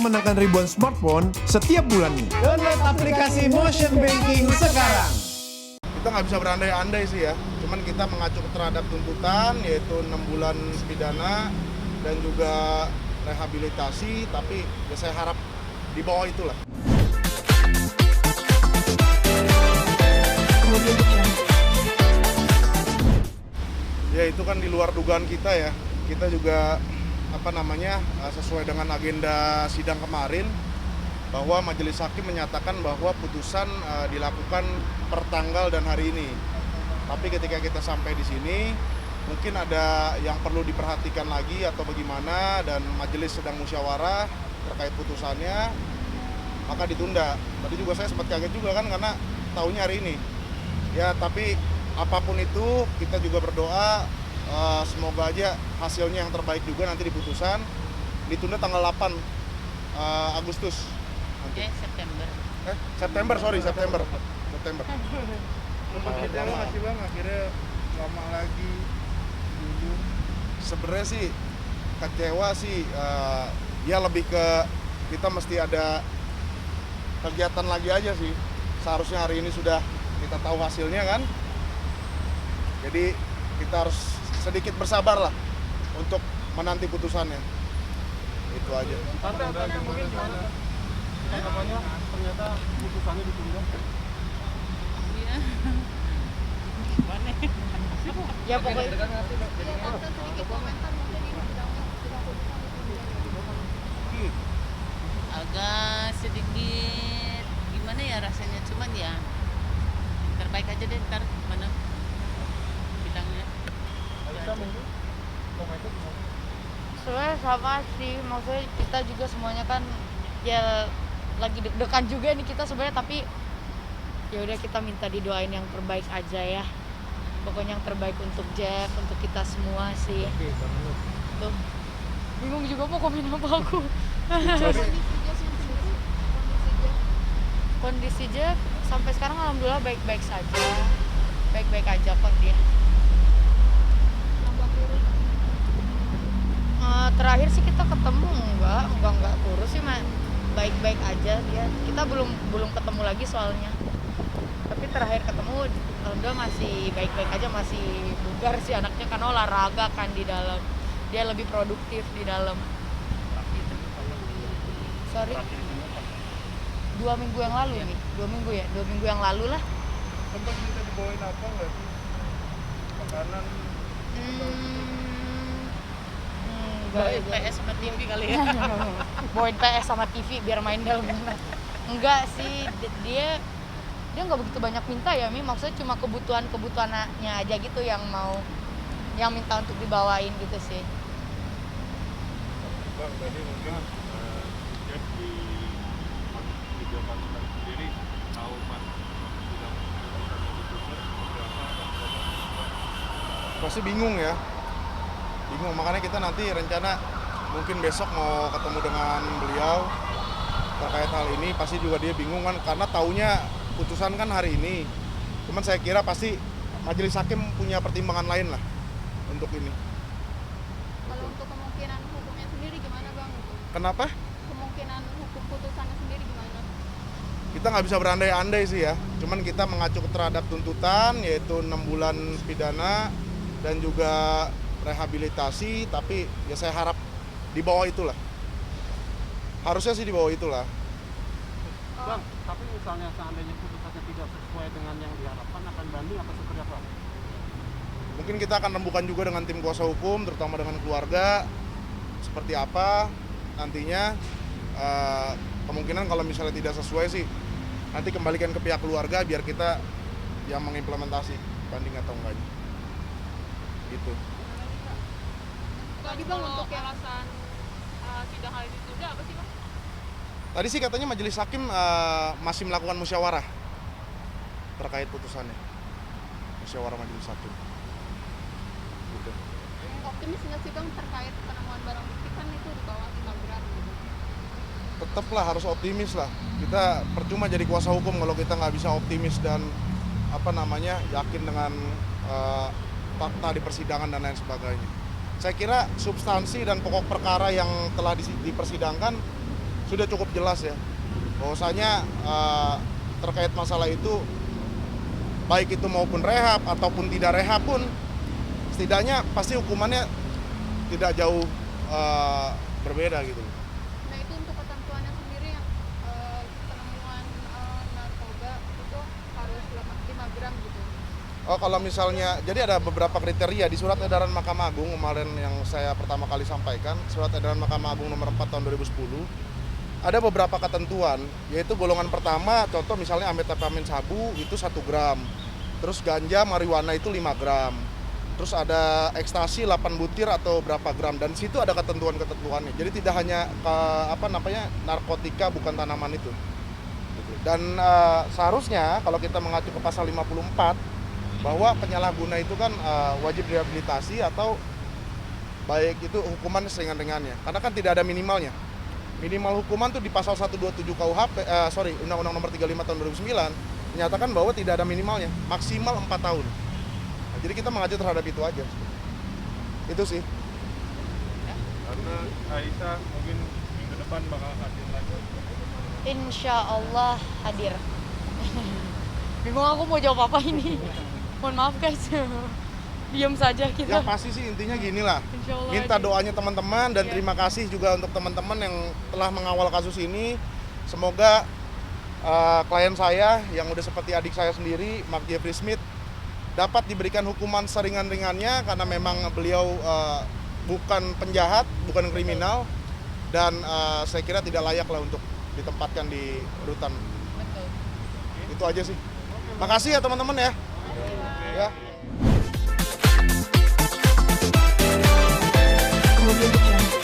memenangkan ribuan smartphone setiap bulannya. Download aplikasi Motion Banking sekarang. Kita nggak bisa berandai-andai sih ya, cuman kita mengacu terhadap tuntutan yaitu 6 bulan pidana dan juga rehabilitasi, tapi ya saya harap di bawah itulah. Ya itu kan di luar dugaan kita ya. Kita juga sesuai dengan agenda sidang kemarin bahwa majelis hakim menyatakan bahwa putusan dilakukan per tanggal dan hari ini. Tapi ketika kita sampai di sini mungkin ada yang perlu diperhatikan lagi atau bagaimana, dan majelis sedang musyawarah terkait putusannya, maka ditunda. Tadi juga saya sempat kaget juga kan karena tahunya hari ini. Ya tapi apapun itu kita juga berdoa semoga aja hasilnya yang terbaik juga nanti di putusan. Ditunda tanggal 8 Agustus. September. September. Lama masih bang, akhirnya lama lagi dulu. Sebenarnya sih kecewa sih, ya lebih ke kita mesti ada kegiatan lagi aja sih. Seharusnya hari ini sudah kita tahu hasilnya kan. Jadi kita harus sedikit bersabar lah untuk menanti putusannya. Itu aja. Tanggapannya mungkin gimana? Tanggapannya ternyata putusannya ditunda. Iya. Gimana? Ya pokoknya Agak sedikit gimana ya rasanya, cuman ya terbaik aja deh ntar mana bidangnya. sebenarnya sama sih, maksudnya kita juga semuanya kan ya lagi deg-degan juga nih kita sebenarnya, tapi ya udah kita minta didoain yang terbaik aja ya. Pokoknya yang terbaik untuk Jack, untuk kita semua sih. Tuh. Bingung juga mau komen apa aku. Kondisi Jack sampai sekarang alhamdulillah baik-baik saja. Baik-baik aja kok dia. Terakhir sih kita ketemu enggak kurus sih, baik-baik aja dia. Kita belum ketemu lagi soalnya. Tapi terakhir ketemu alhamdulillah masih baik-baik aja, masih bugar sih anaknya karena olahraga kan di dalam. Dia lebih produktif di dalam. Gitu. Sorry. 2 minggu yang lalu nih. 2 minggu ya? 2 minggu yang lalu lah. Sempat minta dibawain apa nggak sih? Makanan. Bawain PS sama TV kali ya. Bawain PS sama TV biar main dalam rumah. Enggak sih, dia nggak begitu banyak minta ya, Mi. Maksudnya cuma kebutuhannya aja gitu yang minta untuk dibawain gitu sih. Bang, tadi mungkin jadi video pasukan sendiri tahu mas sudah Pasti bingung ya. Bingung, makanya kita nanti rencana mungkin besok mau ketemu dengan beliau terkait hal ini. Pasti juga dia bingung kan karena taunya putusan kan hari ini. Cuman saya kira pasti majelis hakim punya pertimbangan lain lah untuk ini. Kalau untuk kemungkinan hukumnya sendiri gimana bang? Kenapa? Kemungkinan hukum putusannya sendiri gimana? Kita nggak bisa berandai-andai sih ya. Cuman kita mengacu terhadap tuntutan yaitu 6 bulan pidana dan juga rehabilitasi, tapi ya saya harap di bawah itulah. Harusnya sih di bawah itulah. Bang, tapi misalnya seandainya putusannya tidak sesuai dengan yang diharapkan, akan banding atau seperti apa? Mungkin kita akan rembukan juga dengan tim kuasa hukum, terutama dengan keluarga, seperti apa nantinya. Kemungkinan kalau misalnya tidak sesuai sih, nanti kembalikan ke pihak keluarga biar kita yang mengimplementasi banding atau enggaknya. Gitu. Tadi bang untuk yang alasan sidang hari ini ditunda apa sih bang? Tadi sih katanya majelis hakim masih melakukan musyawarah terkait putusannya. Musyawarah majelis hakim. Gitu. Optimis nggak sih bang terkait penemuan barang bukti, kan itu dibawa tindak berat gitu? Tetaplah harus optimis lah. Kita percuma jadi kuasa hukum kalau kita nggak bisa optimis dan yakin dengan fakta di persidangan dan lain sebagainya. Saya kira substansi dan pokok perkara yang telah dipersidangkan sudah cukup jelas ya, bahwasanya terkait masalah itu, baik itu maupun rehab ataupun tidak rehab pun, setidaknya pasti hukumannya tidak jauh berbeda gitu. Nah itu untuk ketentuannya sendiri yang penemuan narkoba itu harus 5 gram gitu. Oh, kalau misalnya, jadi ada beberapa kriteria di Surat Edaran Mahkamah Agung kemarin yang saya pertama kali sampaikan, Surat Edaran Mahkamah Agung nomor 4 tahun 2010, ada beberapa ketentuan, yaitu golongan pertama, contoh misalnya amfetamin sabu itu 1 gram, terus ganja marijuana itu 5 gram, terus ada ekstasi 8 butir atau berapa gram, dan situ ada ketentuan-ketentuannya. Jadi tidak hanya narkotika bukan tanaman itu. Dan seharusnya kalau kita mengacu ke pasal 54, bahwa penyalahguna itu kan wajib rehabilitasi atau baik itu hukuman seringan-ringannya, karena kan tidak ada minimalnya. Minimal hukuman tuh di pasal 127 KUHP, Undang-Undang Nomor 35 tahun 2009 menyatakan bahwa tidak ada minimalnya, maksimal 4 tahun. Nah, jadi kita mengacu terhadap itu aja. Itu sih. Karena Aisyah mungkin minggu depan bakal hadir lagi. Insya Allah hadir. Bingung aku mau jawab apa ini. Mohon maaf guys. Diam saja kita. Yang pasti sih intinya gini lah. Insya Allah Minta hadir. doanya teman-teman dan Iya. terima kasih juga untuk teman-teman yang telah mengawal kasus ini. Semoga klien saya yang udah seperti adik saya sendiri, Mark Jeffrey Smith, dapat diberikan hukuman seringan-ringannya karena memang beliau bukan penjahat, bukan kriminal, dan saya kira tidak layak lah untuk ditempatkan di rutan. Betul. Itu aja sih. Makasih ya teman-teman ya. Ya. Audio Jungle.